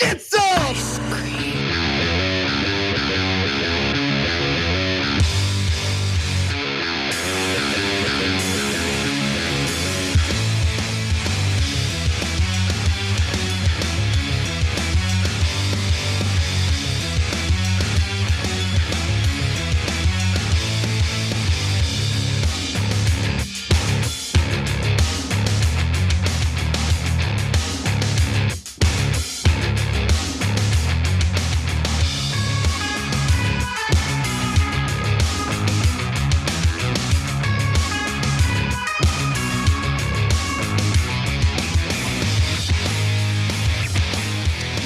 Get some!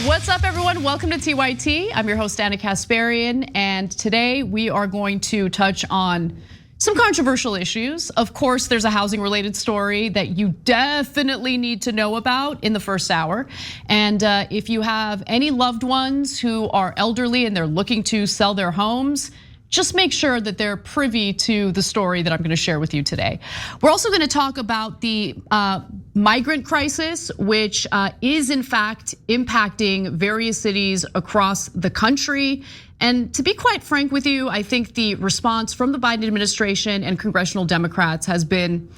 What's up, everyone? Welcome to TYT. I'm your host, Anna Kasparian, and today we are going to touch on some controversial issues. Of course, there's a housing-related story that you definitely need to know about in the first hour. And if you have any loved ones who are elderly and they're looking to sell their homes, just make sure that they're privy to the story that I'm gonna share with you today. We're also gonna talk about the migrant crisis, which is in fact impacting various cities across the country. And to be quite frank with you, I think the response from the Biden administration and congressional Democrats has been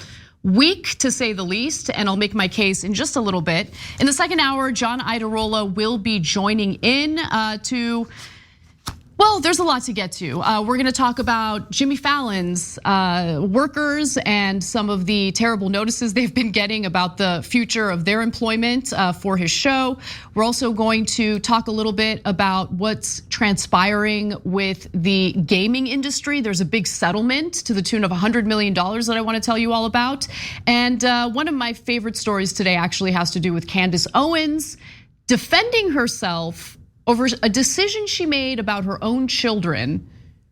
weak, to say the least, and I'll make my case in just a little bit. In the second hour, John Iadarola will be joining in well, there's a lot to get to. We're gonna talk about Jimmy Fallon's workers and some of the terrible notices they've been getting about the future of their employment for his show. We're also going to talk a little bit about what's transpiring with the gaming industry. There's a big settlement to the tune of $100 million that I wanna tell you all about. And one of my favorite stories today actually has to do with Candace Owens defending herself over a decision she made about her own children.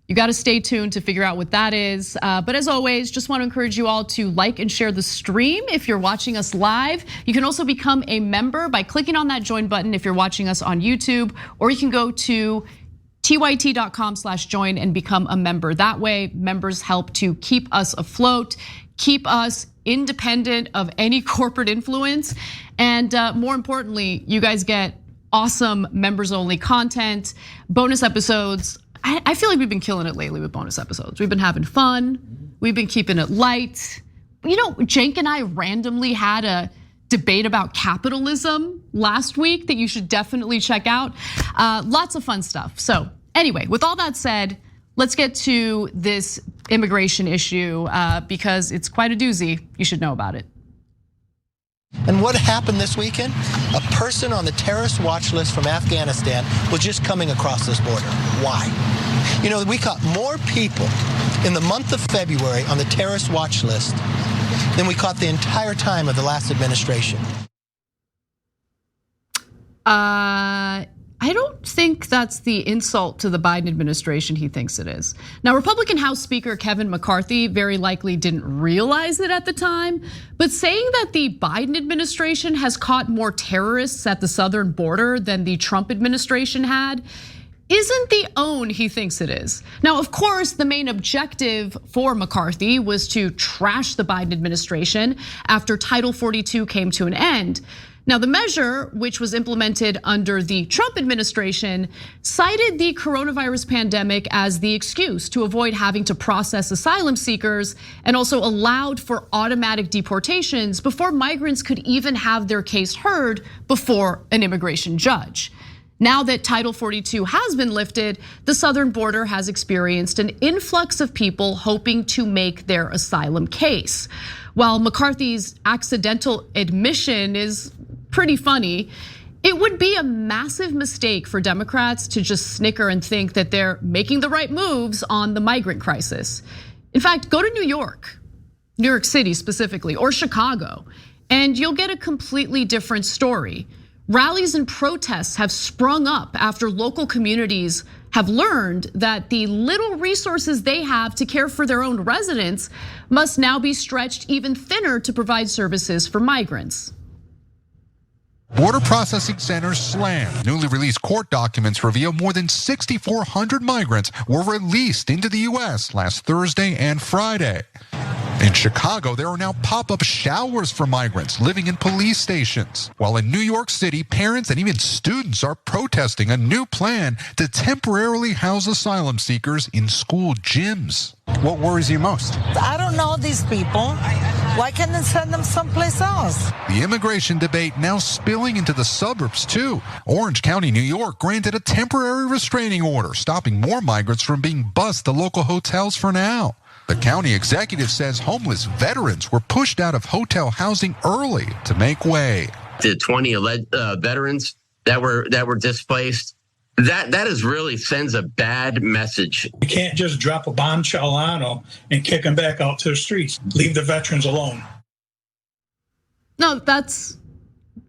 You gotta stay tuned to figure out what that is. But as always, just wanna encourage you all to like and share the stream if you're watching us live. You can also become a member by clicking on that join button if you're watching us on YouTube, or you can go to tyt.com/join and become a member. That way, members help to keep us afloat, keep us independent of any corporate influence. And more importantly, you guys get awesome members only content, bonus episodes. I feel like we've been killing it lately with bonus episodes. We've been having fun, we've been keeping it light. You know, Cenk and I randomly had a debate about capitalism last week that you should definitely check out. Lots of fun stuff. So anyway, with all that said, let's get to this immigration issue because it's quite a doozy. You should know about it. And what happened this weekend? A person on the terrorist watch list from Afghanistan was just coming across this border. Why? You know, we caught more people in the month of February on the terrorist watch list than we caught the entire time of the last administration. I don't think that's the insult to the Biden administration he thinks it is. Now, Republican House Speaker Kevin McCarthy very likely didn't realize it at the time, but saying that the Biden administration has caught more terrorists at the southern border than the Trump administration had isn't the own he thinks it is. Now, of course, the main objective for McCarthy was to trash the Biden administration after Title 42 came to an end. Now, the measure, which was implemented under the Trump administration, cited the coronavirus pandemic as the excuse to avoid having to process asylum seekers, and also allowed for automatic deportations before migrants could even have their case heard before an immigration judge. Now that Title 42 has been lifted, the southern border has experienced an influx of people hoping to make their asylum case. While McCarthy's accidental admission is pretty funny, it would be a massive mistake for Democrats to just snicker and think that they're making the right moves on the migrant crisis. In fact, go to New York City specifically, or Chicago, and you'll get a completely different story. Rallies and protests have sprung up after local communities have learned that the little resources they have to care for their own residents must now be stretched even thinner to provide services for migrants. Border processing centers slammed. Newly released court documents reveal more than 6,400 migrants were released into the US last Thursday and Friday. In Chicago, there are now pop-up showers for migrants living in police stations. While in New York City, parents and even students are protesting a new plan to temporarily house asylum seekers in school gyms. What worries you most? I don't know these people. Why can't they send them someplace else? The immigration debate now spilling into the suburbs, too. Orange County, New York, granted a temporary restraining order, stopping more migrants from being bused to local hotels for now. The county executive says homeless veterans were pushed out of hotel housing early to make way. The 20 veterans that were displaced, that is really sends a bad message. You can't just drop a bombshell on them and kick them back out to the streets. Leave the veterans alone. No, that's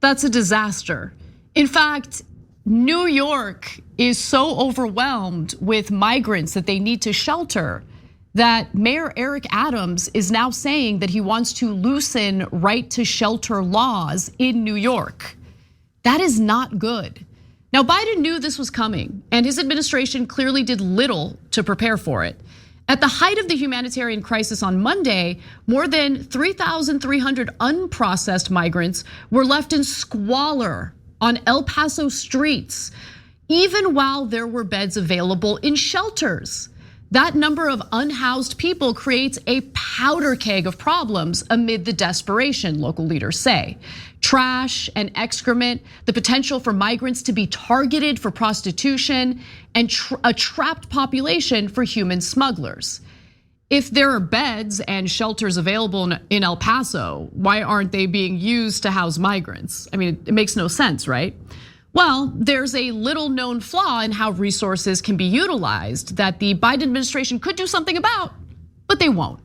a disaster. In fact, New York is so overwhelmed with migrants that they need to shelter that Mayor Eric Adams is now saying that he wants to loosen right to shelter laws in New York. That is not good. Now, Biden knew this was coming, and his administration clearly did little to prepare for it. At the height of the humanitarian crisis on Monday, more than 3,300 unprocessed migrants were left in squalor on El Paso streets, even while there were beds available in shelters. That number of unhoused people creates a powder keg of problems amid the desperation, local leaders say. Trash and excrement, the potential for migrants to be targeted for prostitution, and a trapped population for human smugglers. If there are beds and shelters available in El Paso, why aren't they being used to house migrants? I mean, it makes no sense, right? Well, there's a little known flaw in how resources can be utilized that the Biden administration could do something about, but they won't.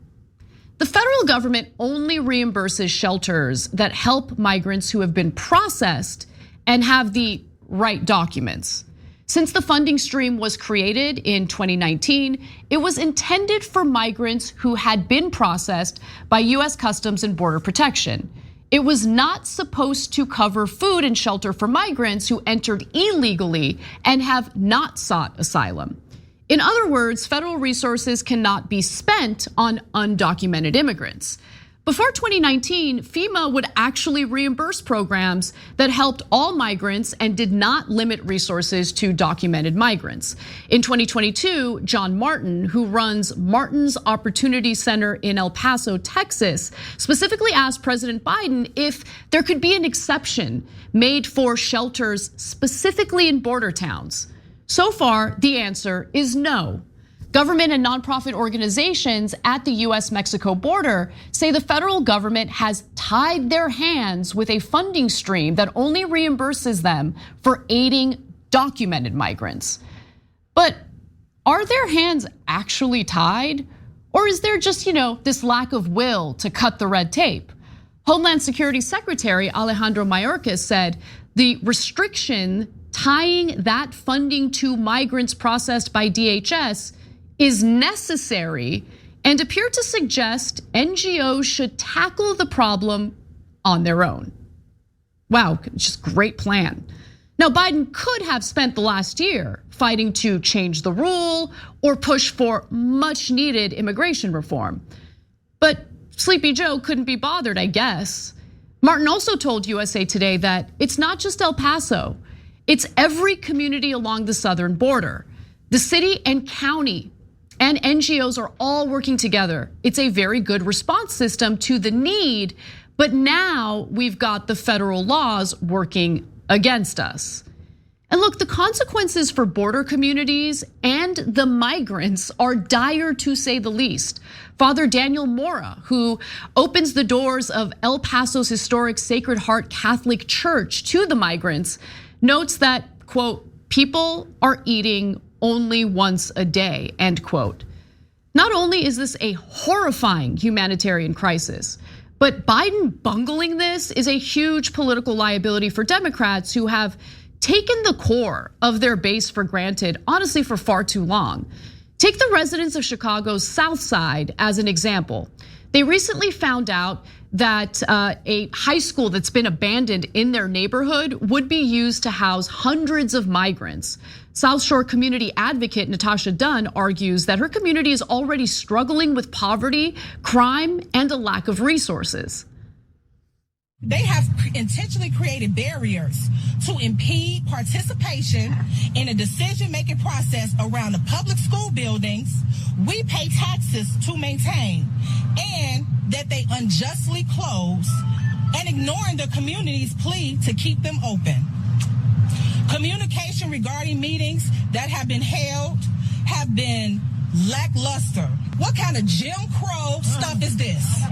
The federal government only reimburses shelters that help migrants who have been processed and have the right documents. Since the funding stream was created in 2019, it was intended for migrants who had been processed by US Customs and Border Protection. It was not supposed to cover food and shelter for migrants who entered illegally and have not sought asylum. In other words, federal resources cannot be spent on undocumented immigrants. Before 2019, FEMA would actually reimburse programs that helped all migrants and did not limit resources to documented migrants. In 2022, John Martin, who runs Martin's Opportunity Center in El Paso, Texas, specifically asked President Biden if there could be an exception made for shelters specifically in border towns. So far, the answer is no. Government and nonprofit organizations at the US-Mexico border say the federal government has tied their hands with a funding stream that only reimburses them for aiding documented migrants. But are their hands actually tied? Or is there just, this lack of will to cut the red tape? Homeland Security Secretary Alejandro Mayorkas said the restriction tying that funding to migrants processed by DHS is necessary and appear to suggest NGOs should tackle the problem on their own. Wow, just great plan. Now, Biden could have spent the last year fighting to change the rule or push for much needed immigration reform. But Sleepy Joe couldn't be bothered, I guess. Martin also told USA Today that it's not just El Paso, it's every community along the southern border. The city and county and NGOs are all working together. It's a very good response system to the need, but now we've got the federal laws working against us. And look, the consequences for border communities and the migrants are dire to say the least. Father Daniel Mora, who opens the doors of El Paso's historic Sacred Heart Catholic Church to the migrants, notes that, quote, people are eating only once a day, end quote. Not only is this a horrifying humanitarian crisis, but Biden bungling this is a huge political liability for Democrats who have taken the core of their base for granted, honestly, for far too long. Take the residents of Chicago's South Side as an example. They recently found out that a high school that's been abandoned in their neighborhood would be used to house hundreds of migrants. South Shore community advocate Natasha Dunn argues that her community is already struggling with poverty, crime, and a lack of resources. They have intentionally created barriers to impede participation in a decision-making process around the public school buildings we pay taxes to maintain, and that they unjustly close and ignoring the community's plea to keep them open. Communication regarding meetings that have been held have been lackluster. What kind of Jim Crow stuff is this?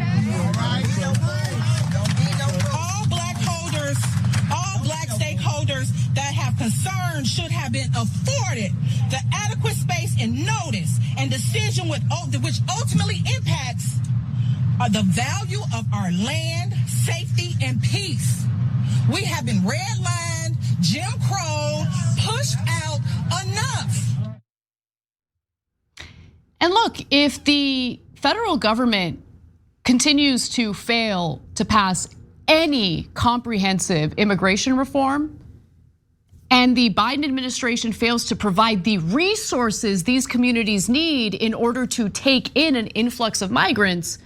All black stakeholders that have concerns should have been afforded the adequate space and notice and decision which ultimately impacts the value of our land, safety, and peace. We have been redlined, Jim Crow, pushed out enough. And look, if the federal government continues to fail to pass any comprehensive immigration reform, and the Biden administration fails to provide the resources these communities need in order to take in an influx of migrants,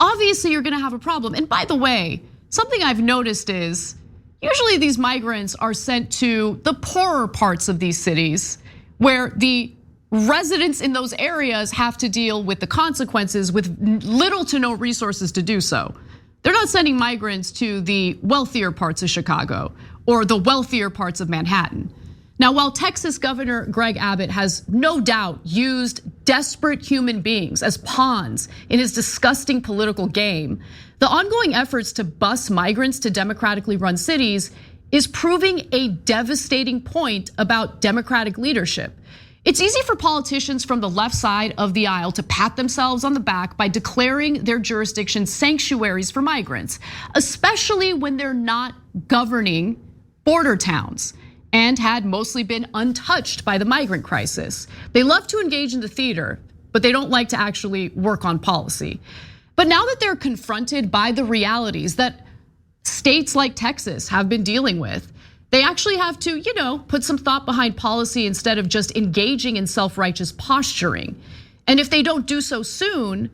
obviously you're gonna have a problem. And by the way, something I've noticed is usually these migrants are sent to the poorer parts of these cities where the residents in those areas have to deal with the consequences with little to no resources to do so. They're not sending migrants to the wealthier parts of Chicago or the wealthier parts of Manhattan. Now, while Texas Governor Greg Abbott has no doubt used desperate human beings as pawns in his disgusting political game, the ongoing efforts to bus migrants to democratically run cities is proving a devastating point about Democratic leadership. It's easy for politicians from the left side of the aisle to pat themselves on the back by declaring their jurisdictions sanctuaries for migrants, especially when they're not governing border towns and had mostly been untouched by the migrant crisis. They love to engage in the theater, but they don't like to actually work on policy. But now that they're confronted by the realities that states like Texas have been dealing with, they actually have to, put some thought behind policy instead of just engaging in self-righteous posturing. And if they don't do so soon,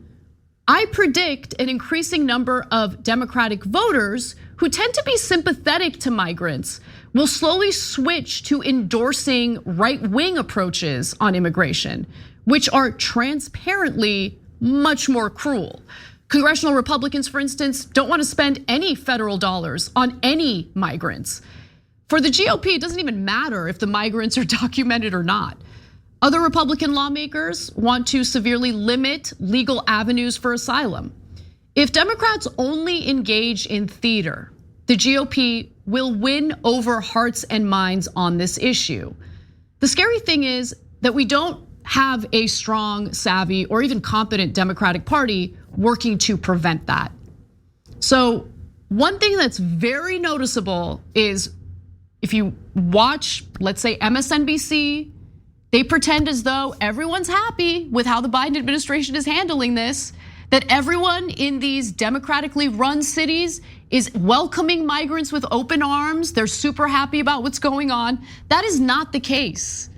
I predict an increasing number of Democratic voters who tend to be sympathetic to migrants will slowly switch to endorsing right-wing approaches on immigration, which are transparently much more cruel. Congressional Republicans, for instance, don't want to spend any federal dollars on any migrants. For the GOP, it doesn't even matter if the migrants are documented or not. Other Republican lawmakers want to severely limit legal avenues for asylum. If Democrats only engage in theater, the GOP will win over hearts and minds on this issue. The scary thing is that we don't have a strong, savvy, or even competent Democratic Party working to prevent that. So one thing that's very noticeable is if you watch, let's say MSNBC, they pretend as though everyone's happy with how the Biden administration is handling this, that everyone in these democratically run cities is welcoming migrants with open arms. They're super happy about what's going on. That is not the case.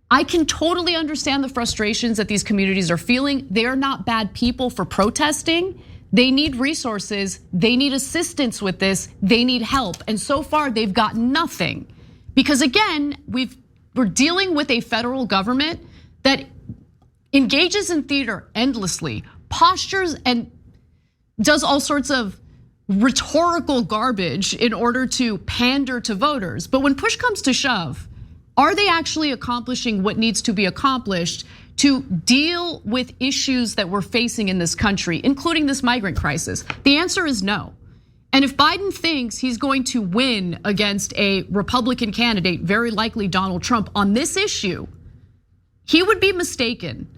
I can totally understand the frustrations that these communities are feeling. They are not bad people for protesting. They need resources, they need assistance with this, they need help. And so far they've got nothing. Because again, we're dealing with a federal government that engages in theater endlessly, postures and does all sorts of rhetorical garbage in order to pander to voters. But when push comes to shove, are they actually accomplishing what needs to be accomplished to deal with issues that we're facing in this country, including this migrant crisis? The answer is no. And if Biden thinks he's going to win against a Republican candidate, very likely Donald Trump, on this issue, he would be mistaken.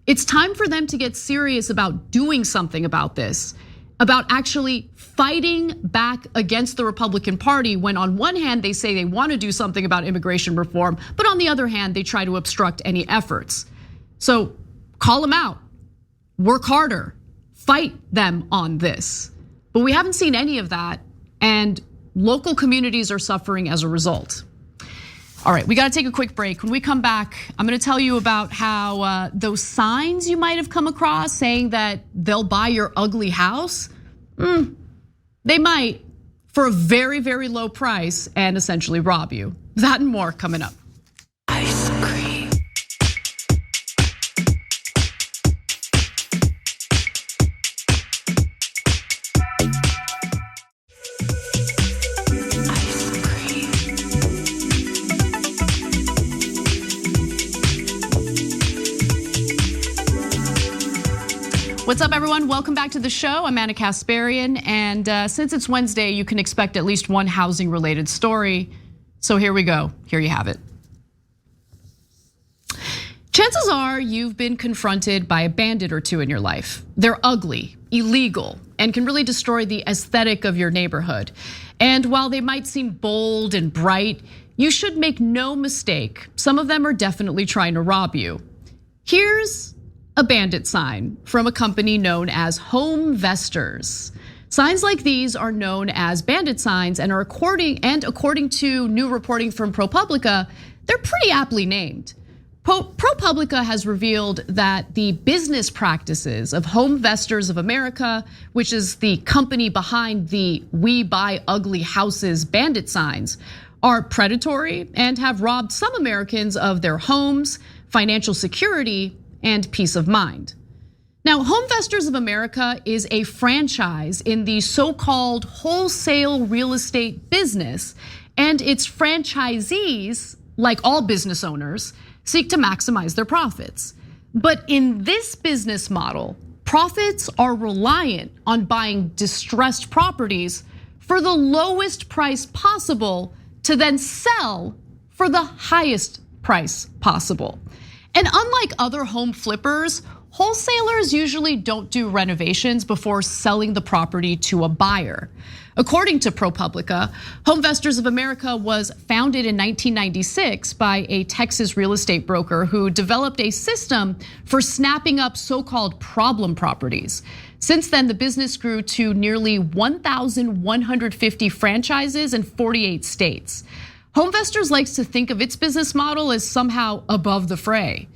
It's time for them to get serious about doing something about this, about actually fighting back against the Republican Party when on one hand they say they want to do something about immigration reform, but on the other hand they try to obstruct any efforts. So call them out, work harder, fight them on this. But we haven't seen any of that, and local communities are suffering as a result. All right, we got to take a quick break. When we come back, I'm going to tell you about how those signs you might have come across saying that they'll buy your ugly house, they might, for a very, very low price and essentially rob you. That and more coming up. Ice cream. What's up, everyone? Welcome back to the show. I'm Anna Kasparian, and since it's Wednesday, you can expect at least one housing-related story. So here we go. Here you have it. Chances are you've been confronted by a bandit or two in your life. They're ugly, illegal, and can really destroy the aesthetic of your neighborhood. And while they might seem bold and bright, you should make no mistake, some of them are definitely trying to rob you. Here's a bandit sign from a company known as Home Vestors. Signs like these are known as bandit signs and are according to new reporting from ProPublica, they're pretty aptly named. ProPublica has revealed that the business practices of Home Vestors of America, which is the company behind the "We Buy Ugly Houses" bandit signs, are predatory and have robbed some Americans of their homes, financial security, and peace of mind. Now, Home Vestors of America is a franchise in the so-called wholesale real estate business, and its franchisees, like all business owners, seek to maximize their profits. But in this business model, profits are reliant on buying distressed properties for the lowest price possible to then sell for the highest price possible. And unlike other home flippers, wholesalers usually don't do renovations before selling the property to a buyer. According to ProPublica, Home Vestors of America was founded in 1996 by a Texas real estate broker who developed a system for snapping up so-called problem properties. Since then, the business grew to nearly 1,150 franchises in 48 states. Home Vestors likes to think of its business model as somehow above the fray.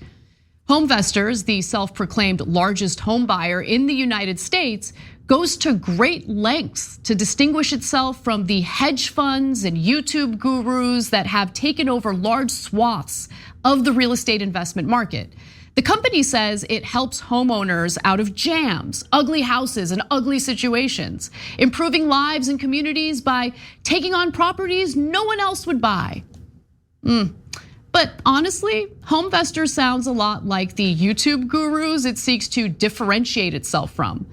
Home Vestors, the self-proclaimed largest home buyer in the United States, goes to great lengths to distinguish itself from the hedge funds and YouTube gurus that have taken over large swaths of the real estate investment market. The company says it helps homeowners out of jams, ugly houses, and ugly situations, improving lives and communities by taking on properties no one else would buy. But honestly, Home Vestors sounds a lot like the YouTube gurus it seeks to differentiate itself from.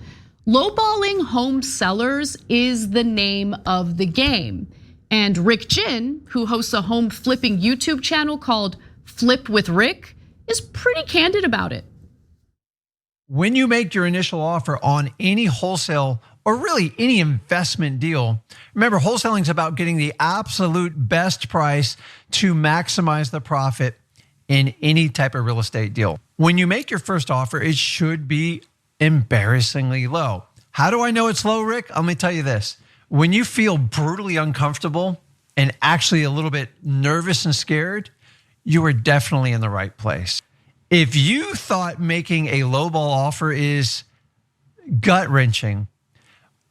Lowballing home sellers is the name of the game. And Rick Jin, who hosts a home flipping YouTube channel called Flip with Rick, is pretty candid about it. When you make your initial offer on any wholesale or really any investment deal, remember, wholesaling is about getting the absolute best price to maximize the profit in any type of real estate deal. When you make your first offer, it should be embarrassingly low. How do I know it's low, Rick? Let me tell you this. When you feel brutally uncomfortable and actually a little bit nervous and scared, you are definitely in the right place. If you thought making a lowball offer is gut-wrenching,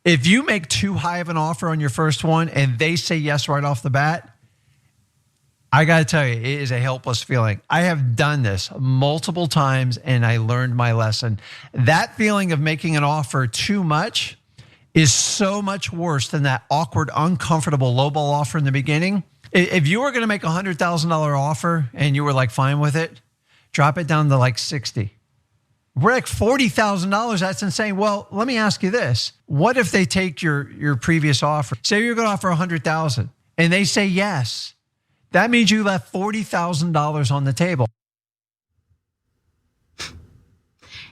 if you make too high of an offer on your first one and they say yes right off the bat, I gotta tell you, it is a helpless feeling. I have done this multiple times and I learned my lesson. That feeling of making an offer too much is so much worse than that awkward, uncomfortable lowball offer in the beginning. If you were gonna make a $100,000 offer and you were like fine with it, drop it down to like 60. Rick, $40,000, that's insane. Well, let me ask you this. What if they take your previous offer? Say you're gonna offer $100,000 and they say yes. That means you left $40,000 on the table.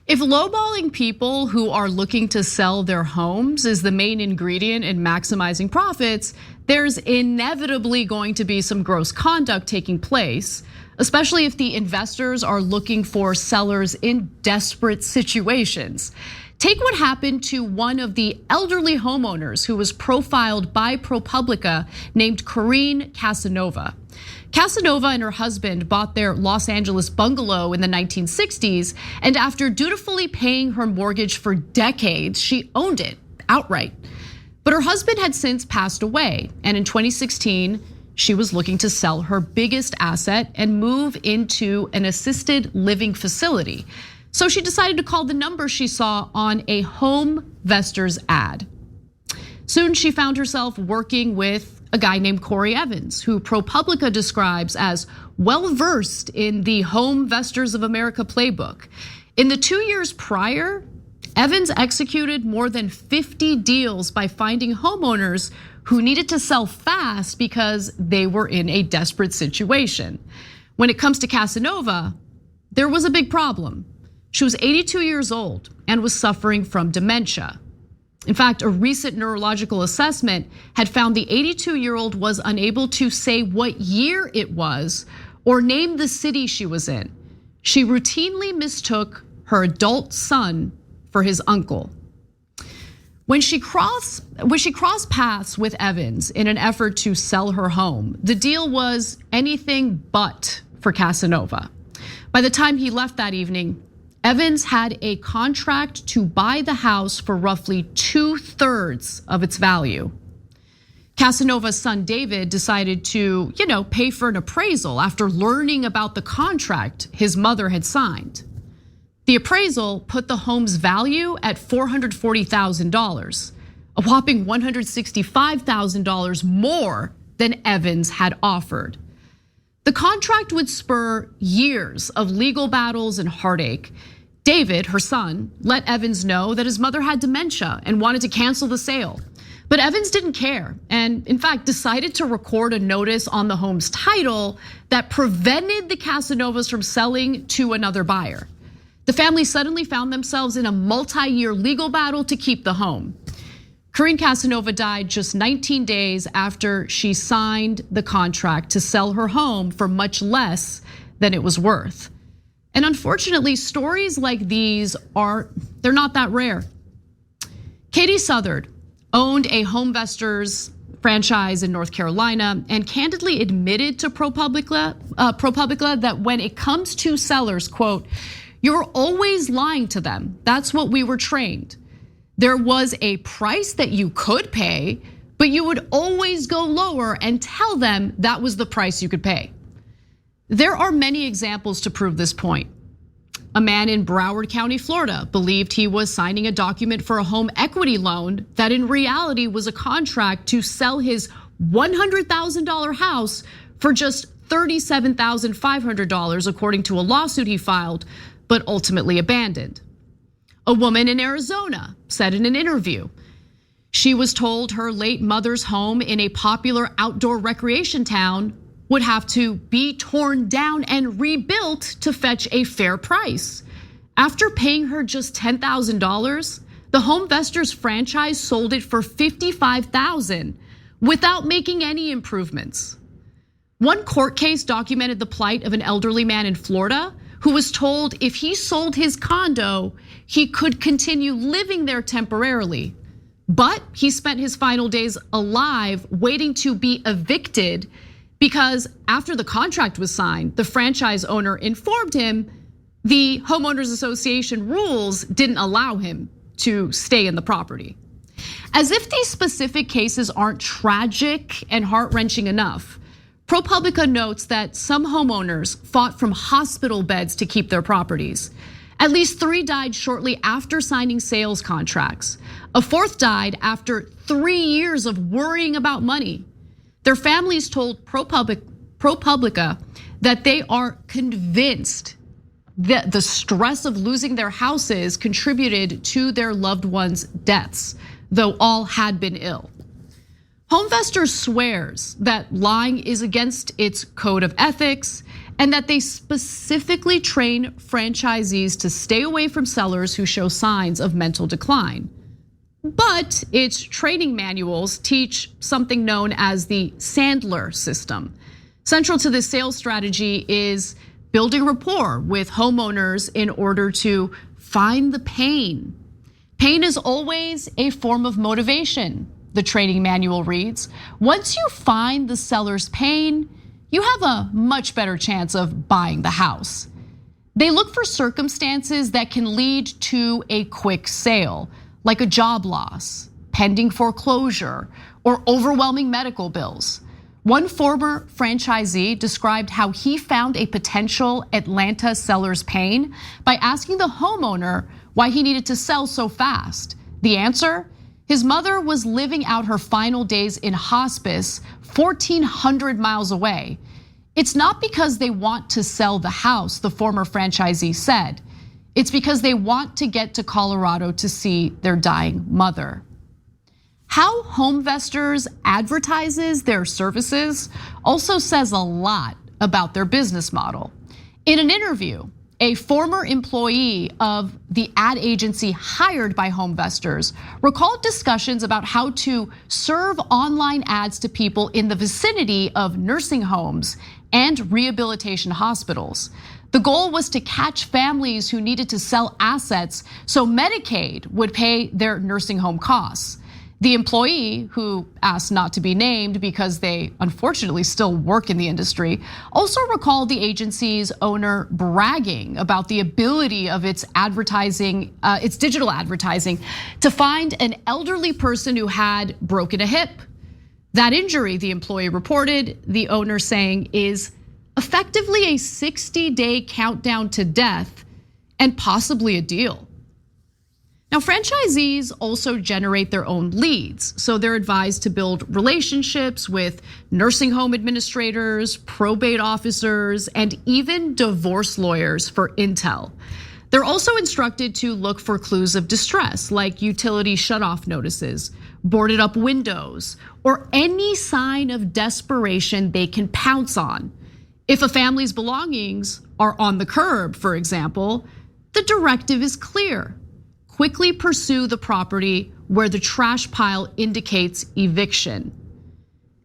If lowballing people who are looking to sell their homes is the main ingredient in maximizing profits, there's inevitably going to be some gross conduct taking place, especially if the investors are looking for sellers in desperate situations. Take what happened to one of the elderly homeowners who was profiled by ProPublica named Corinne Casanova. Casanova and her husband bought their Los Angeles bungalow in the 1960s, and after dutifully paying her mortgage for decades, she owned it outright. But her husband had since passed away, and in 2016, she was looking to sell her biggest asset and move into an assisted living facility. So she decided to call the number she saw on a HomeVestors ad. Soon she found herself working with a guy named Corey Evans, who ProPublica describes as well-versed in the HomeVestors of America playbook. In the 2 years prior, Evans executed more than 50 deals by finding homeowners who needed to sell fast because they were in a desperate situation. When it comes to Casanova, there was a big problem. She was 82 years old and was suffering from dementia. In fact, a recent neurological assessment had found the 82-year-old was unable to say what year it was or name the city she was in. She routinely mistook her adult son for his uncle. When she crossed paths with Evans in an effort to sell her home, the deal was anything but for Casanova. By the time he left that evening, Evans had a contract to buy the house for roughly 2/3 of its value. Casanova's son David decided to, pay for an appraisal after learning about the contract his mother had signed. The appraisal put the home's value at $440,000, a whopping $165,000 more than Evans had offered. The contract would spur years of legal battles and heartache. David, her son, let Evans know that his mother had dementia and wanted to cancel the sale. But Evans didn't care, and in fact decided to record a notice on the home's title that prevented the Casanovas from selling to another buyer. The family suddenly found themselves in a multi-year legal battle to keep the home. Corinne Casanova died just 19 days after she signed the contract to sell her home for much less than it was worth. And unfortunately, stories like these they're not that rare. Katie Southard owned a HomeVestors franchise in North Carolina and candidly admitted to ProPublica that when it comes to sellers, quote, "You're always lying to them. That's what we were trained. There was a price that you could pay, but you would always go lower and tell them that was the price you could pay." There are many examples to prove this point. A man in Broward County, Florida, believed he was signing a document for a home equity loan that in reality was a contract to sell his $100,000 house for just $37,500, according to a lawsuit he filed, but ultimately abandoned. A woman in Arizona said in an interview, she was told her late mother's home in a popular outdoor recreation town would have to be torn down and rebuilt to fetch a fair price. After paying her just $10,000, the HomeVestors franchise sold it for $55,000 without making any improvements. One court case documented the plight of an elderly man in Florida who was told if he sold his condo, he could continue living there temporarily. But he spent his final days alive waiting to be evicted because after the contract was signed, the franchise owner informed him the homeowners association rules didn't allow him to stay in the property. As if these specific cases aren't tragic and heart-wrenching enough, ProPublica notes that some homeowners fought from hospital beds to keep their properties. At least 3 died shortly after signing sales contracts. A 4th died after 3 years of worrying about money. Their families told ProPublica that they are convinced that the stress of losing their houses contributed to their loved ones' deaths, though all had been ill. HomeVestors swears that lying is against its code of ethics and that they specifically train franchisees to stay away from sellers who show signs of mental decline. But its training manuals teach something known as the Sandler system. Central to this sales strategy is building rapport with homeowners in order to find the pain, Pain is always a form of motivation, the trading manual reads. Once you find the seller's pain, you have a much better chance of buying the house. They look for circumstances that can lead to a quick sale, like a job loss, pending foreclosure, or overwhelming medical bills. One former franchisee described how he found a potential Atlanta seller's pain by asking the homeowner why he needed to sell so fast. The answer? His mother was living out her final days in hospice 1,400 miles away. It's not because they want to sell the house, the former franchisee said. It's because they want to get to Colorado to see their dying mother. How HomeVestors advertises their services also says a lot about their business model. In an interview, a former employee of the ad agency hired by HomeVestors recalled discussions about how to serve online ads to people in the vicinity of nursing homes and rehabilitation hospitals. The goal was to catch families who needed to sell assets so Medicaid would pay their nursing home costs. The employee, who asked not to be named because they unfortunately still work in the industry, also recalled the agency's owner bragging about the ability of its advertising, its digital advertising, to find an elderly person who had broken a hip. That injury, the employee reported, the owner saying, is effectively a 60-day countdown to death and possibly a deal. Now, franchisees also generate their own leads, so they're advised to build relationships with nursing home administrators, probate officers, and even divorce lawyers for intel. They're also instructed to look for clues of distress, like utility shutoff notices, boarded up windows, or any sign of desperation they can pounce on. If a family's belongings are on the curb, for example, the directive is clear. Quickly pursue the property where the trash pile indicates eviction.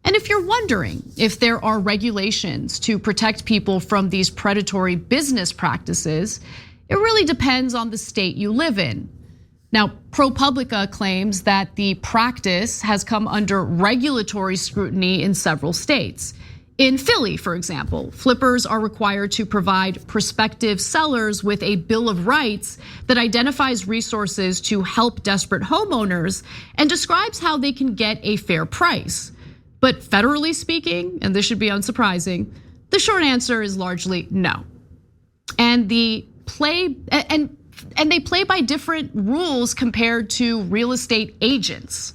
And if you're wondering if there are regulations to protect people from these predatory business practices, it really depends on the state you live in. Now, ProPublica claims that the practice has come under regulatory scrutiny in several states. In Philly, for example, flippers are required to provide prospective sellers with a bill of rights that identifies resources to help desperate homeowners and describes how they can get a fair price. But federally speaking, and this should be unsurprising, the short answer is largely no. And they play by different rules compared to real estate agents.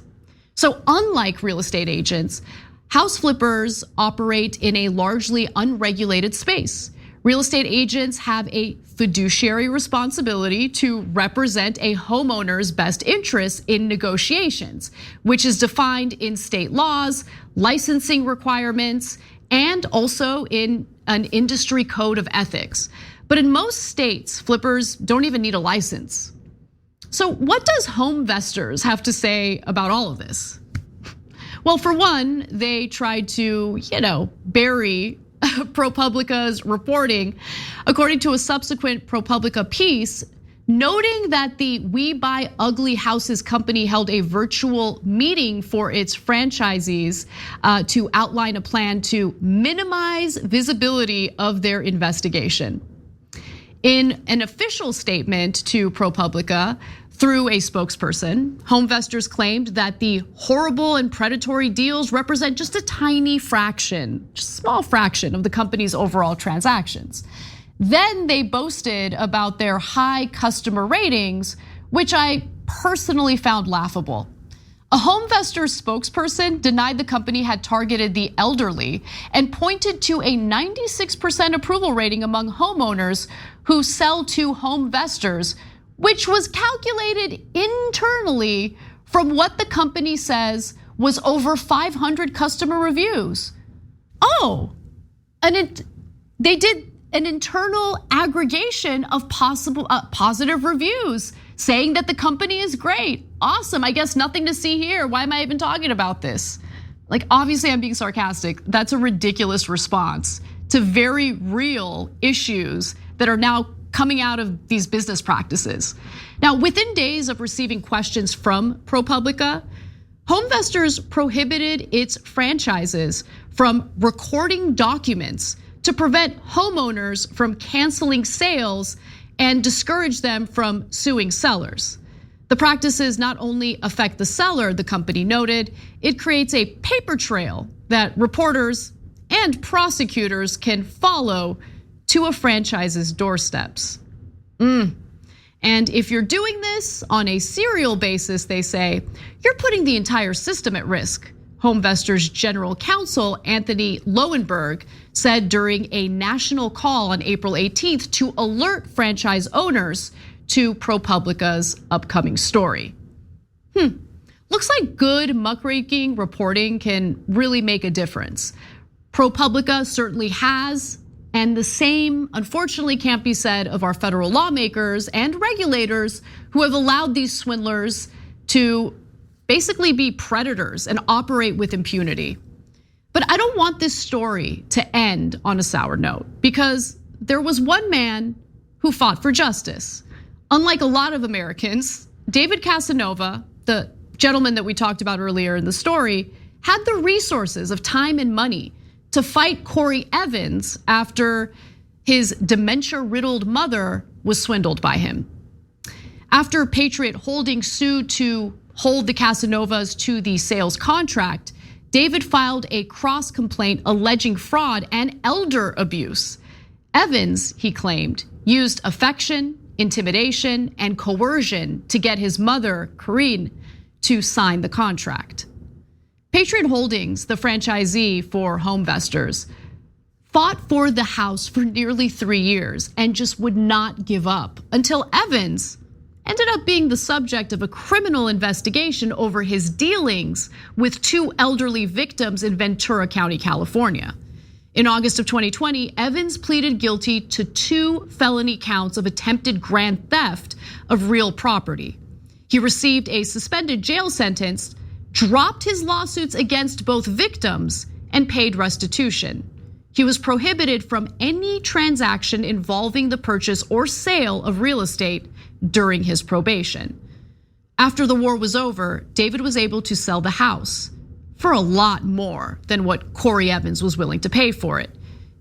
So unlike real estate agents, house flippers operate in a largely unregulated space. Real estate agents have a fiduciary responsibility to represent a homeowner's best interests in negotiations, which is defined in state laws, licensing requirements, and also in an industry code of ethics. But in most states, flippers don't even need a license. So what does HomeVestors have to say about all of this? Well, for one, they tried to, bury ProPublica's reporting, according to a subsequent ProPublica piece, noting that the We Buy Ugly Houses company held a virtual meeting for its franchisees to outline a plan to minimize visibility of their investigation. In an official statement to ProPublica, through a spokesperson, HomeVestors claimed that the horrible and predatory deals represent just a tiny fraction, just a small fraction of the company's overall transactions. Then they boasted about their high customer ratings, which I personally found laughable. A HomeVestors spokesperson denied the company had targeted the elderly and pointed to a 96% approval rating among homeowners who sell to HomeVestors, which was calculated internally from what the company says was over 500 customer reviews. Oh, and they did an internal aggregation of possible positive reviews saying that the company is great. Awesome, I guess nothing to see here. Why am I even talking about this? Like, obviously I'm being sarcastic. That's a ridiculous response to very real issues that are now coming out of these business practices. Now, within days of receiving questions from ProPublica, HomeVestors prohibited its franchises from recording documents to prevent homeowners from canceling sales and discourage them from suing sellers. The practices not only affect the seller, the company noted, it creates a paper trail that reporters and prosecutors can follow to a franchise's doorsteps. And if you're doing this on a serial basis, they say, you're putting the entire system at risk. HomeVestors General Counsel Anthony Lowenberg said during a national call on April 18th to alert franchise owners to ProPublica's upcoming story. Looks like good muckraking reporting can really make a difference. ProPublica certainly has, and the same unfortunately can't be said of our federal lawmakers and regulators who have allowed these swindlers to basically be predators and operate with impunity. But I don't want this story to end on a sour note, because there was one man who fought for justice. Unlike a lot of Americans, David Casanova, the gentleman that we talked about earlier in the story, had the resources of time and money to fight Corey Evans after his dementia-riddled mother was swindled by him. After Patriot Holdings sued to hold the Casanovas to the sales contract, David filed a cross complaint alleging fraud and elder abuse. Evans, he claimed, used affection, intimidation, and coercion to get his mother, Corinne, to sign the contract. Patriot Holdings, the franchisee for HomeVestors, fought for the house for nearly 3 years and just would not give up until Evans ended up being the subject of a criminal investigation over his dealings with 2 elderly victims in Ventura County, California. In August of 2020, Evans pleaded guilty to 2 felony counts of attempted grand theft of real property. He received a suspended jail sentence, dropped his lawsuits against both victims, and paid restitution. He was prohibited from any transaction involving the purchase or sale of real estate during his probation. After the war was over, David was able to sell the house for a lot more than what Corey Evans was willing to pay for it.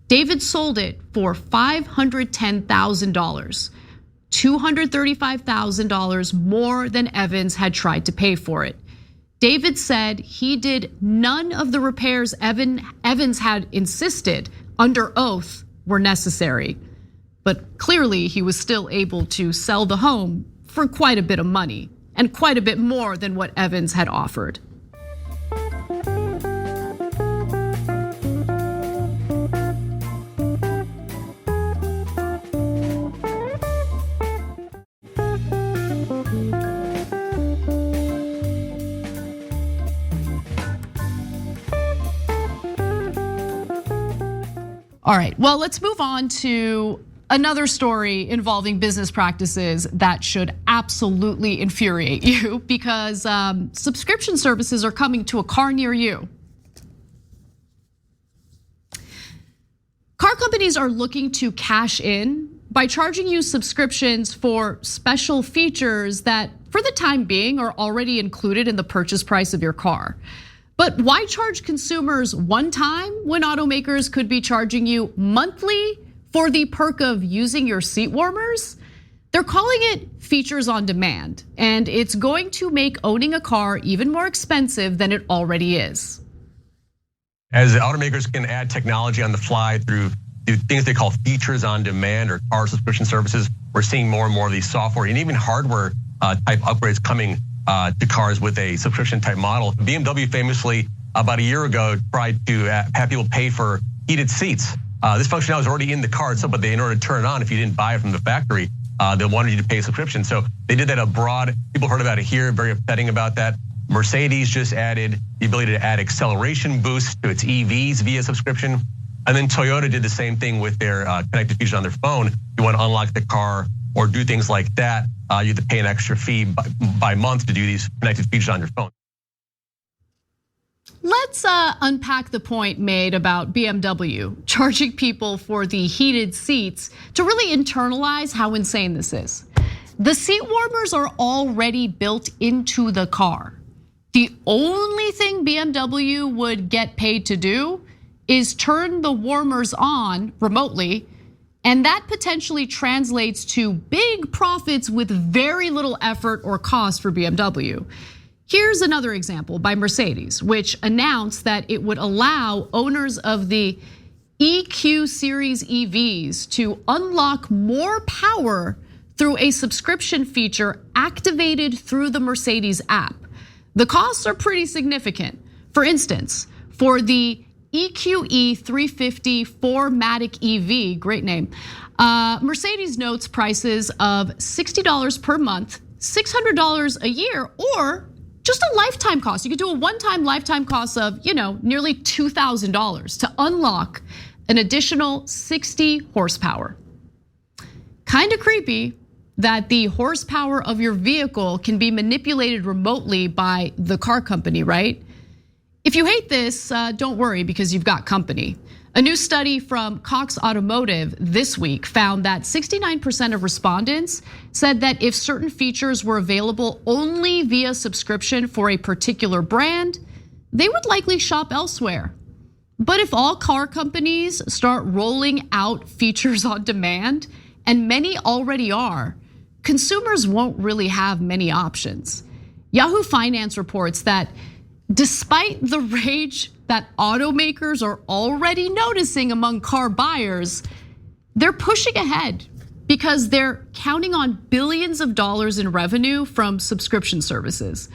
David sold it for $510,000, $235,000 more than Evans had tried to pay for it. David said he did none of the repairs Evans had insisted under oath were necessary. But clearly he was still able to sell the home for quite a bit of money and quite a bit more than what Evans had offered. All right, well, let's move on to another story involving business practices that should absolutely infuriate you, because subscription services are coming to a car near you. Car companies are looking to cash in by charging you subscriptions for special features that, for the time being, are already included in the purchase price of your car. But why charge consumers one time when automakers could be charging you monthly for the perk of using your seat warmers? They're calling it features on demand, and it's going to make owning a car even more expensive than it already is. As the automakers can add technology on the fly through things they call features on demand or car subscription services, we're seeing more and more of these software and even hardware type upgrades coming to cars with a subscription type model. BMW famously about a year ago tried to have people pay for heated seats. This functionality is already in the car, but in order to turn it on, if you didn't buy it from the factory, they wanted you to pay a subscription. So they did that abroad. People heard about it here, very upsetting about that. Mercedes just added the ability to add acceleration boost to its EVs via subscription. And then Toyota did the same thing with their connected features on their phone. You want to unlock the car or do things like that, you have to pay an extra fee by month to do these connected features on your phone. Let's unpack the point made about BMW charging people for the heated seats to really internalize how insane this is. The seat warmers are already built into the car. The only thing BMW would get paid to do is turn the warmers on remotely, and that potentially translates to big profits with very little effort or cost for BMW. Here's another example by Mercedes, which announced that it would allow owners of the EQ series EVs to unlock more power through a subscription feature activated through the Mercedes app. The costs are pretty significant. For instance, for the EQE 350 4MATIC EV, great name, Mercedes notes prices of $60 per month, $600 a year, or just a lifetime cost. You could do a one-time lifetime cost of, nearly $2,000 to unlock an additional 60 horsepower. Kind of creepy that the horsepower of your vehicle can be manipulated remotely by the car company, right? If you hate this, don't worry because you've got company. A new study from Cox Automotive this week found that 69% of respondents said that if certain features were available only via subscription for a particular brand, they would likely shop elsewhere. But if all car companies start rolling out features on demand, and many already are, consumers won't really have many options. Yahoo Finance reports that despite the rage that automakers are already noticing among car buyers, they're pushing ahead because they're counting on billions of dollars in revenue from subscription services.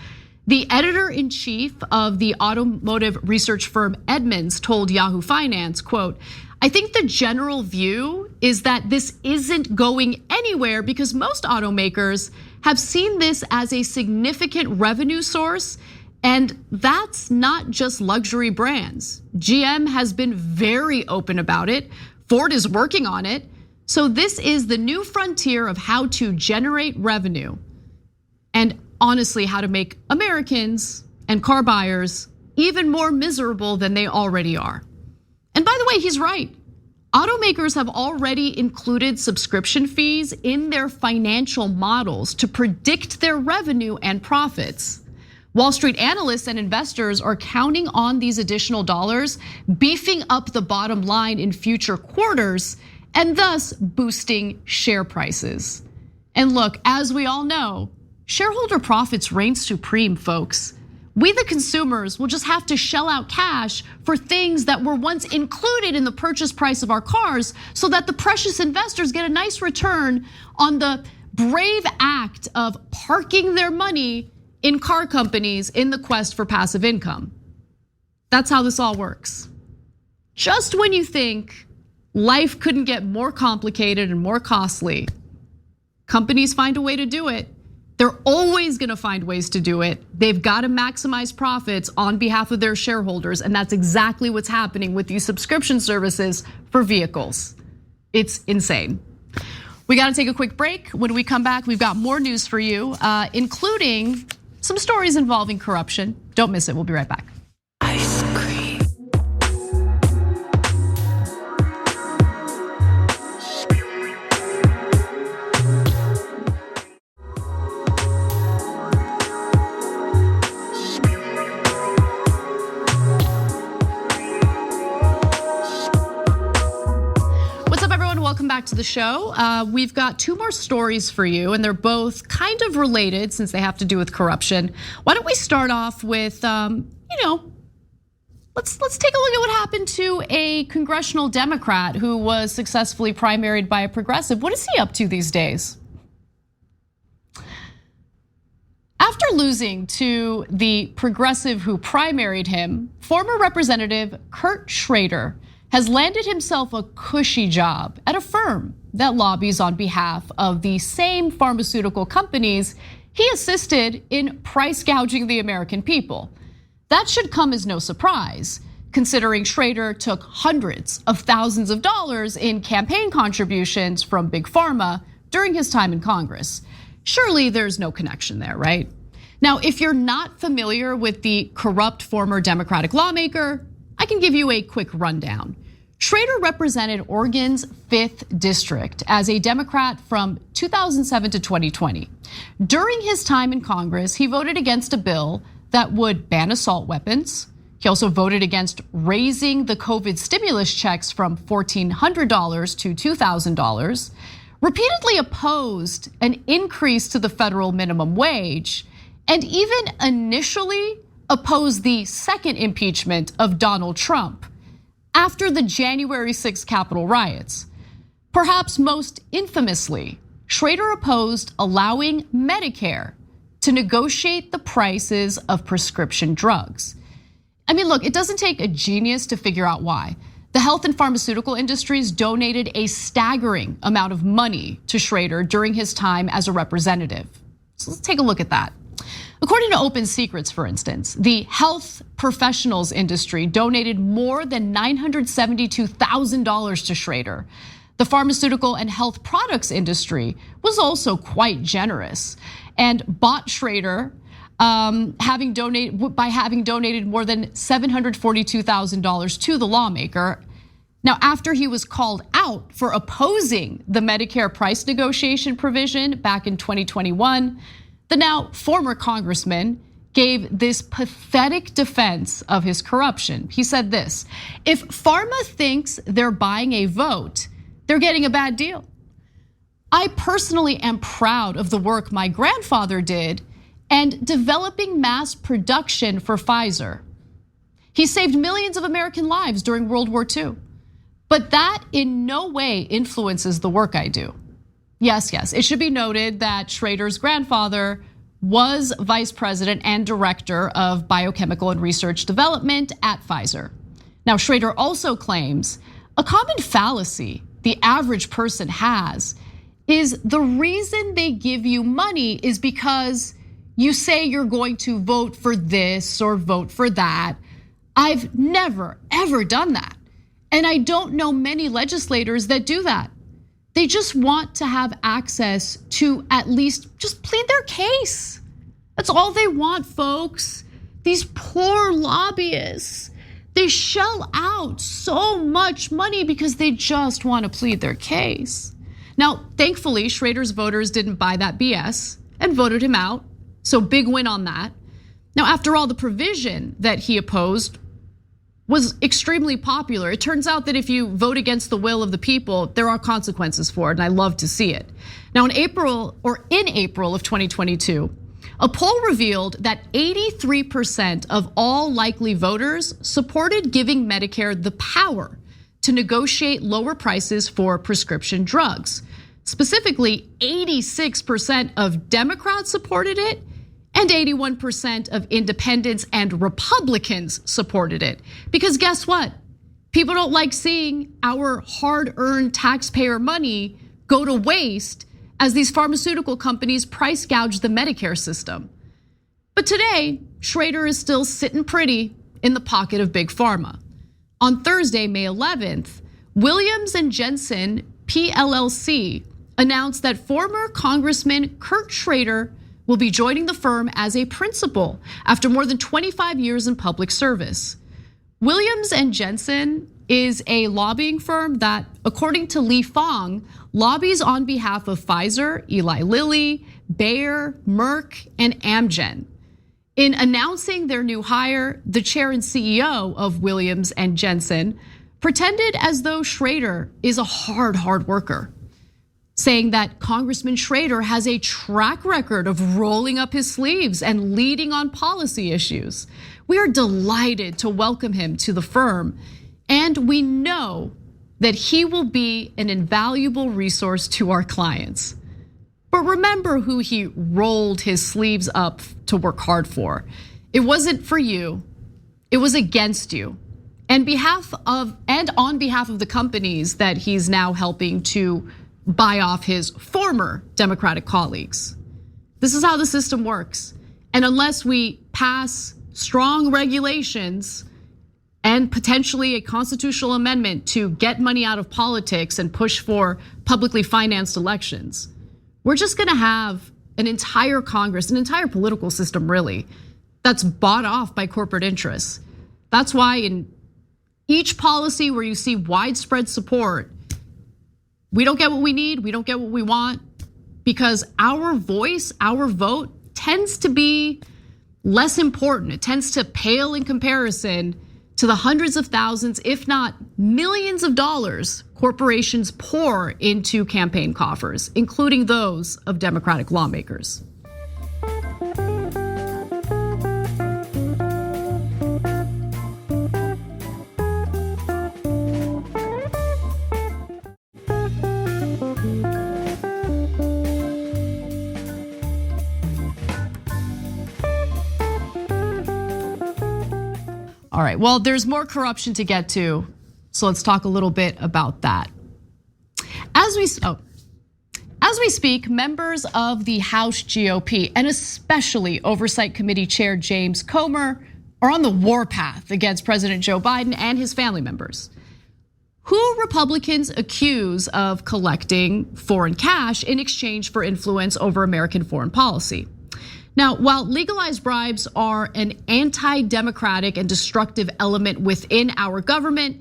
The editor-in-chief of the automotive research firm Edmunds told Yahoo Finance, quote, "I think the general view is that this isn't going anywhere because most automakers have seen this as a significant revenue source. And that's not just luxury brands. GM has been very open about it. Ford is working on it. So this is the new frontier of how to generate revenue. And honestly, how to make Americans and car buyers even more miserable than they already are." And by the way, he's right. Automakers have already included subscription fees in their financial models to predict their revenue and profits. Wall Street analysts and investors are counting on these additional dollars, beefing up the bottom line in future quarters, and thus boosting share prices. And look, as we all know, shareholder profits reign supreme, folks. We, the consumers, will just have to shell out cash for things that were once included in the purchase price of our cars so that the precious investors get a nice return on the brave act of parking their money in car companies in the quest for passive income. That's how this all works. Just when you think life couldn't get more complicated and more costly, companies find a way to do it. They're always gonna find ways to do it. They've gotta maximize profits on behalf of their shareholders, and that's exactly what's happening with these subscription services for vehicles. It's insane. We gotta take a quick break. When we come back, we've got more news for you, including some stories involving corruption. Don't miss it, we'll be right back. Ice cream. Welcome back to the show. We've got two more stories for you, and they're both kind of related since they have to do with corruption. Why don't we start off with, let's take a look at what happened to a congressional Democrat who was successfully primaried by a progressive. What is he up to these days? After losing to the progressive who primaried him, former Representative Kurt Schrader has landed himself a cushy job at a firm that lobbies on behalf of the same pharmaceutical companies he assisted in price gouging the American people. That should come as no surprise, considering Schrader took hundreds of thousands of dollars in campaign contributions from Big Pharma during his time in Congress. Surely there's no connection there, right? Now, if you're not familiar with the corrupt former Democratic lawmaker, I can give you a quick rundown. Schrader represented Oregon's 5th district as a Democrat from 2007 to 2020. During his time in Congress, he voted against a bill that would ban assault weapons. He also voted against raising the COVID stimulus checks from $1,400 to $2,000, repeatedly opposed an increase to the federal minimum wage, and even initially opposed the second impeachment of Donald Trump after the January 6th Capitol riots. Perhaps most infamously, Schrader opposed allowing Medicare to negotiate the prices of prescription drugs. I mean, look, it doesn't take a genius to figure out why. The health and pharmaceutical industries donated a staggering amount of money to Schrader during his time as a representative. So let's take a look at that. According to Open Secrets, for instance, the health professionals industry donated more than $972,000 to Schrader. The pharmaceutical and health products industry was also quite generous and bought Schrader having donated more than $742,000 to the lawmaker. Now, after he was called out for opposing the Medicare price negotiation provision back in 2021, the now former congressman gave this pathetic defense of his corruption. He said this: if pharma thinks they're buying a vote, they're getting a bad deal. I personally am proud of the work my grandfather did and developing mass production for Pfizer. He saved millions of American lives during World War II. But that in no way influences the work I do. Yes, it should be noted that Schrader's grandfather was vice president and director of biochemical and research development at Pfizer. Now, Schrader also claims a common fallacy the average person has is the reason they give you money is because you say you're going to vote for this or vote for that. I've never, ever done that. And I don't know many legislators that do that. They just want to have access to at least just plead their case. That's all they want, folks. These poor lobbyists, they shell out so much money because they just want to plead their case. Now, thankfully, Schrader's voters didn't buy that BS and voted him out. So big win on that. Now, after all, the provision that he opposed was extremely popular. It turns out that if you vote against the will of the people, there are consequences for it, and I love to see it. Now, in April of 2022, a poll revealed that 83% of all likely voters supported giving Medicare the power to negotiate lower prices for prescription drugs. Specifically, 86% of Democrats supported it, and 81% of independents and Republicans supported it. Because guess what? People don't like seeing our hard-earned taxpayer money go to waste as these pharmaceutical companies price gouge the Medicare system. But today, Schrader is still sitting pretty in the pocket of Big Pharma. On Thursday, May 11th, Williams and Jensen PLLC announced that former Congressman Kurt Schrader will be joining the firm as a principal after more than 25 years in public service. Williams and Jensen is a lobbying firm that, according to Lee Fong, lobbies on behalf of Pfizer, Eli Lilly, Bayer, Merck, and Amgen. In announcing their new hire, the chair and CEO of Williams and Jensen pretended as though Schrader is a hard worker, saying that Congressman Schrader has a track record of rolling up his sleeves and leading on policy issues. We are delighted to welcome him to the firm, and we know that he will be an invaluable resource to our clients. But remember who he rolled his sleeves up to work hard for. It wasn't for you, it was against you. And on behalf of the companies that he's now helping to buy off his former Democratic colleagues. This is how the system works. And unless we pass strong regulations and potentially a constitutional amendment to get money out of politics and push for publicly financed elections, we're just gonna have an entire Congress, an entire political system really, that's bought off by corporate interests. That's why in each policy where you see widespread support, we don't get what we need, we don't get what we want, because our voice, our vote tends to be less important. It tends to pale in comparison to the hundreds of thousands, if not millions of dollars corporations pour into campaign coffers, including those of Democratic lawmakers. All right, well, there's more corruption to get to, so let's talk a little bit about that. As we speak, members of the House GOP, and especially Oversight Committee Chair James Comer, are on the warpath against President Joe Biden and his family members, who Republicans accuse of collecting foreign cash in exchange for influence over American foreign policy. Now, while legalized bribes are an anti-democratic and destructive element within our government,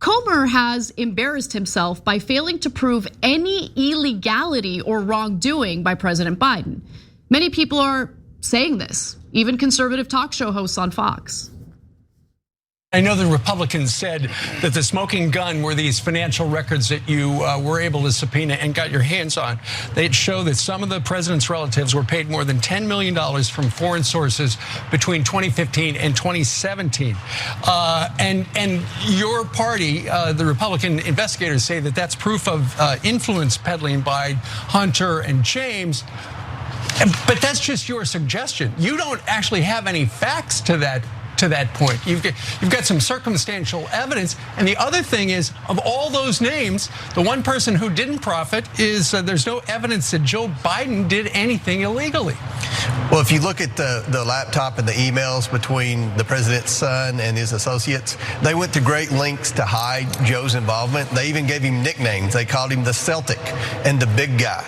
Comer has embarrassed himself by failing to prove any illegality or wrongdoing by President Biden. Many people are saying this, even conservative talk show hosts on Fox. I know the Republicans said that the smoking gun were these financial records that you were able to subpoena and got your hands on. They show that some of the president's relatives were paid more than $10 million from foreign sources between 2015 and 2017. And your party, the Republican investigators, say that that's proof of influence peddling by Hunter and James. But that's just your suggestion. You don't actually have any facts to that point. You've got some circumstantial evidence. And the other thing is, of all those names, the one person who didn't profit is there's no evidence that Joe Biden did anything illegally. Well, if you look at the laptop and the emails between the president's son and his associates, they went to great lengths to hide Joe's involvement. They even gave him nicknames. They called him the Celtic and the big guy.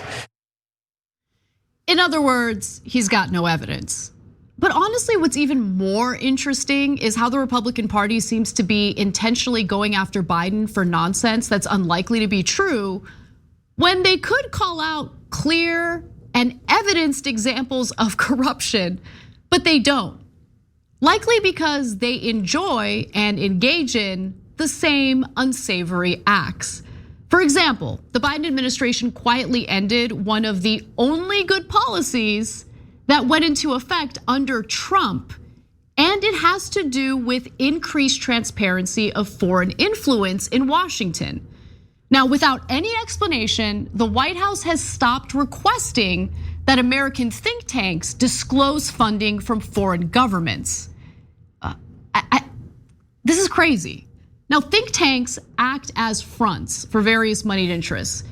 In other words, he's got no evidence. But honestly, what's even more interesting is how the Republican Party seems to be intentionally going after Biden for nonsense that's unlikely to be true, when they could call out clear and evidenced examples of corruption, but they don't. Likely because they enjoy and engage in the same unsavory acts. For example, the Biden administration quietly ended one of the only good policies that went into effect under Trump, and it has to do with increased transparency of foreign influence in Washington. Now, without any explanation, the White House has stopped requesting that American think tanks disclose funding from foreign governments. This is crazy. Now, think tanks act as fronts for various moneyed interests,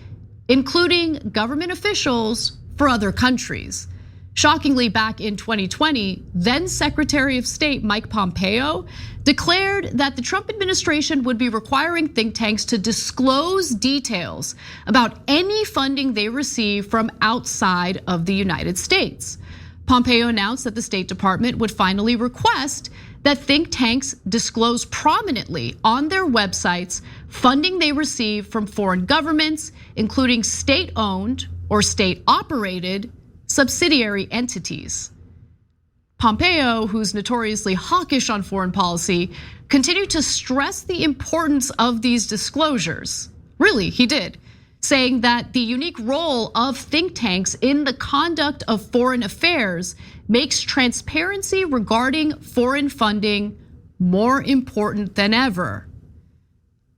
including government officials for other countries. Shockingly, back in 2020, then Secretary of State Mike Pompeo declared that the Trump administration would be requiring think tanks to disclose details about any funding they receive from outside of the United States. Pompeo announced that the State Department would finally request that think tanks disclose prominently on their websites funding they receive from foreign governments, including state-owned or state-operated subsidiary entities. Pompeo, who's notoriously hawkish on foreign policy, continued to stress the importance of these disclosures. Really, he did, saying that the unique role of think tanks in the conduct of foreign affairs makes transparency regarding foreign funding more important than ever.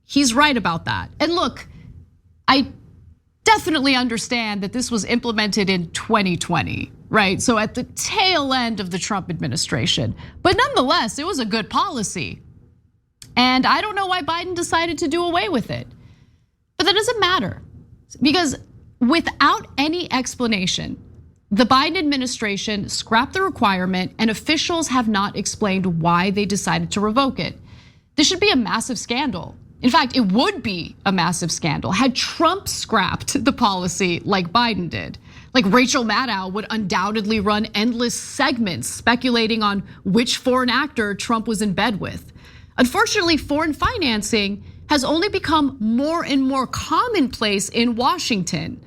He's right about that. And look, I definitely understand that this was implemented in 2020, right? So at the tail end of the Trump administration. But nonetheless, it was a good policy. And I don't know why Biden decided to do away with it. But that doesn't matter, because without any explanation, the Biden administration scrapped the requirement and officials have not explained why they decided to revoke it. This should be a massive scandal. In fact, it would be a massive scandal had Trump scrapped the policy like Biden did. Like Rachel Maddow would undoubtedly run endless segments speculating on which foreign actor Trump was in bed with. Unfortunately, foreign financing has only become more and more commonplace in Washington.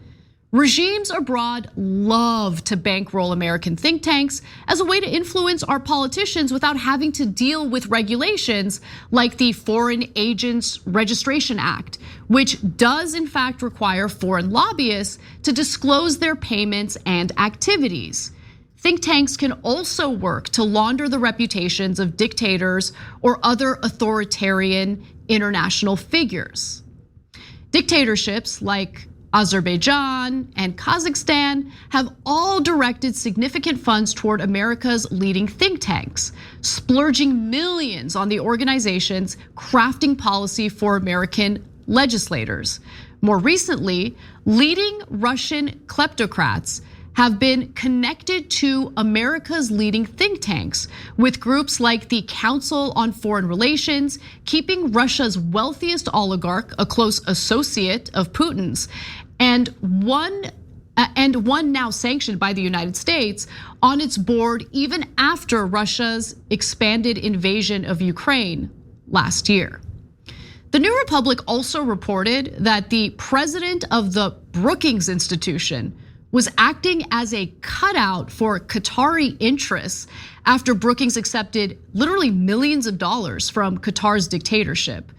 Regimes abroad love to bankroll American think tanks as a way to influence our politicians without having to deal with regulations like the Foreign Agents Registration Act, which does in fact require foreign lobbyists to disclose their payments and activities. Think tanks can also work to launder the reputations of dictators or other authoritarian international figures. Dictatorships like Azerbaijan and Kazakhstan have all directed significant funds toward America's leading think tanks, splurging millions on the organizations crafting policy for American legislators. More recently, leading Russian kleptocrats have been connected to America's leading think tanks, with groups like the Council on Foreign Relations keeping Russia's wealthiest oligarch a close associate of Putin's, and one now sanctioned by the United States on its board even after Russia's expanded invasion of Ukraine last year. The New Republic also reported that the president of the Brookings Institution was acting as a cutout for Qatari interests after Brookings accepted literally millions of dollars from Qatar's dictatorship.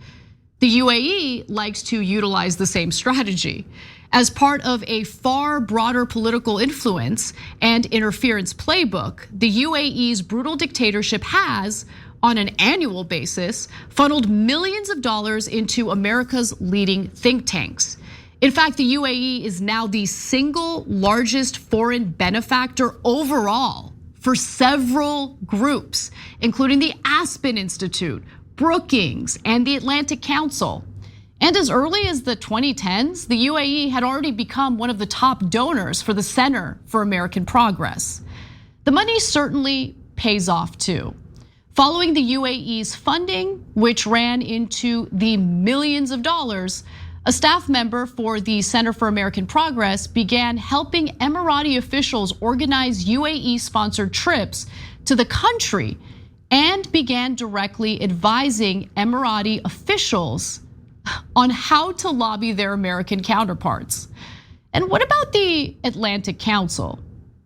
The UAE likes to utilize the same strategy. As part of a far broader political influence and interference playbook, the UAE's brutal dictatorship has, on an annual basis, funneled millions of dollars into America's leading think tanks. In fact, the UAE is now the single largest foreign benefactor overall for several groups, including the Aspen Institute, Brookings, and the Atlantic Council. And as early as the 2010s, the UAE had already become one of the top donors for the Center for American Progress. The money certainly pays off too. Following the UAE's funding, which ran into the millions of dollars, a staff member for the Center for American Progress began helping Emirati officials organize UAE-sponsored trips to the country and began directly advising Emirati officials on how to lobby their American counterparts. And what about the Atlantic Council?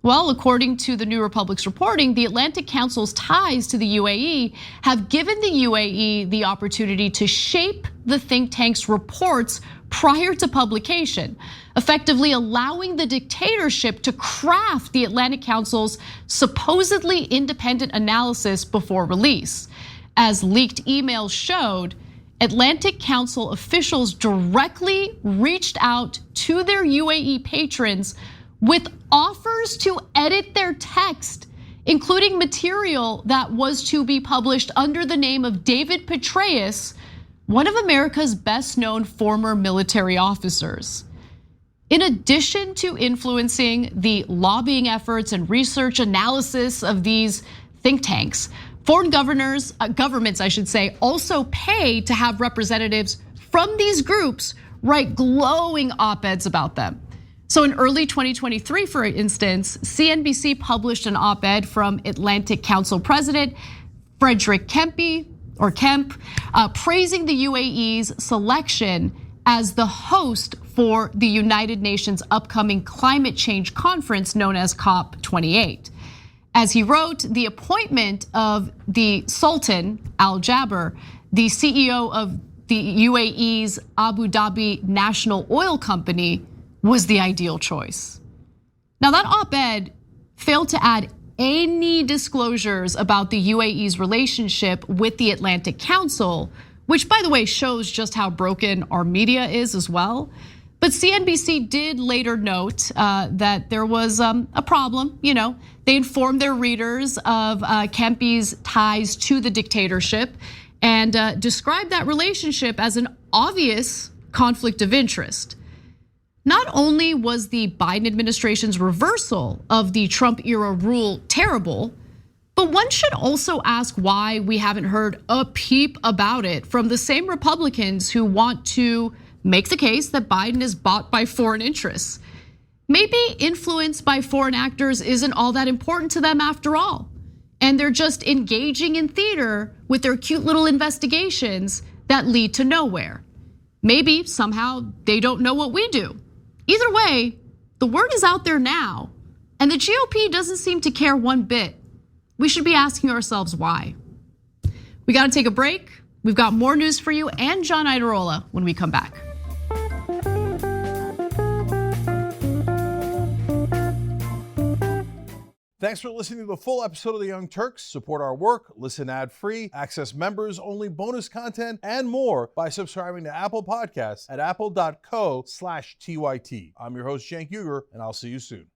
Well, according to the New Republic's reporting, the Atlantic Council's ties to the UAE have given the UAE the opportunity to shape the think tank's reports prior to publication, effectively allowing the dictatorship to craft the Atlantic Council's supposedly independent analysis before release. As leaked emails showed, Atlantic Council officials directly reached out to their UAE patrons with offers to edit their text, including material that was to be published under the name of David Petraeus, one of America's best known former military officers. In addition to influencing the lobbying efforts and research analysis of these think tanks, foreign governments, also pay to have representatives from these groups write glowing op-eds about them. So in early 2023, for instance, CNBC published an op-ed from Atlantic Council President Frederick Kemp, praising the UAE's selection as the host for the United Nations upcoming climate change conference known as COP28. As he wrote, the appointment of the Sultan Al Jaber, the CEO of the UAE's Abu Dhabi National Oil Company, was the ideal choice. Now that op-ed failed to add any disclosures about the UAE's relationship with the Atlantic Council, which by the way shows just how broken our media is as well. But CNBC did later note that there was a problem. They informed their readers of Kemp's ties to the dictatorship and described that relationship as an obvious conflict of interest. Not only was the Biden administration's reversal of the Trump era rule terrible, but one should also ask why we haven't heard a peep about it from the same Republicans who want to make the case that Biden is bought by foreign interests. Maybe influence by foreign actors isn't all that important to them after all. And they're just engaging in theater with their cute little investigations that lead to nowhere. Maybe somehow they don't know what we do. Either way, the word is out there now, and the GOP doesn't seem to care one bit. We should be asking ourselves why. We gotta take a break. We've got more news for you and John Iadarola when we come back. Thanks for listening to the full episode of The Young Turks. Support our work, listen ad-free, access members-only bonus content, and more by subscribing to Apple Podcasts at apple.co/TYT. I'm your host, Cenk Uygur, and I'll see you soon.